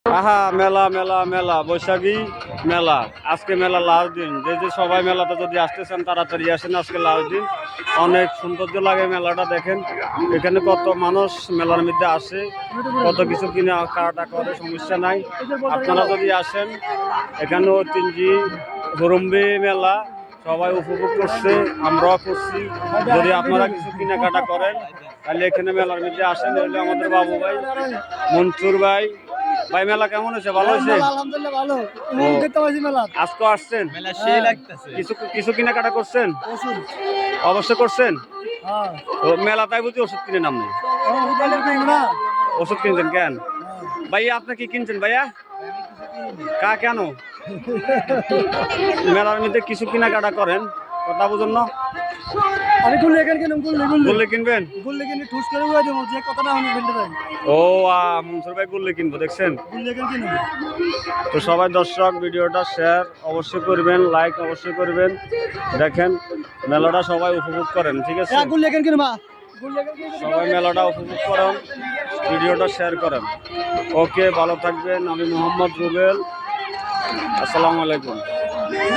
আহা মেলা মেলা মেলা বৈশাখী মেলা। আজকে মেলা লাস্ট দিন, যে সবাই মেলাতে যদি আসতেছেন তাড়াতাড়ি আসেন, আজকে লাস্ট দিন। অনেক সৌন্দর্য লাগে মেলাটা, দেখেন এখানে কত মানুষ মেলার মধ্যে আসে, কত কিছু কিনা কাটা করে, সমস্যা নাই। আপনারা যদি আসেন, এখানে ঐতিহ্যি হুরুম্বি মেলা সবাই উপভোগ করছে, আমরাও করছি। যদি আপনারা কিছু কেনাকাটা করেন তাহলে এখানে মেলার মধ্যে আসেন। হলে আমাদের বাবু ভাই, মনসুর ভাই। ভাই মেলা কেমন হয়েছে? ভালো হয়েছে? আলহামদুলিল্লাহ ভালো। আজকে আসছেন, কিছু কিছু কেনাকাটা করছেন? ওষুধ অবশ্যই করছেন। হ্যাঁ ও মেলা তাই বুঝি ওষুধ কিনে নাম নেই? না ওষুধ কিনছেন কেন ভাইয়া? আপনি কি কিনছেন ভাইয়া? কেন মেলার মধ্যে কিছু কেনাকাটা করেন, কথা বুঝুন না। আমি গুল্লি এখানে কিনুম গুল্লি কিনবেন? গুল্লি কিনে ঠুস করে উড়াই দেবো, যে কথাটা আমি বলতে পারি। ও মনসুর ভাই গুল্লি কিনবো, দেখছেন? গুল্লি এখানে কিনুম। তো সবাই দর্শক ভিডিওটা শেয়ার অবশ্যই করবেন, লাইক অবশ্যই করবেন। দেখেন মেলাটা সবাই উপভোগ করেন, ঠিক আছে? গুল্লি এখানে কিনুম। সবাই মেলাটা উপভোগ করেন, ভিডিওটা শেয়ার করেন। ওকে, ভালো থাকবেন। আমি মোহাম্মদ রুবেল, আসসালামু আলাইকুম।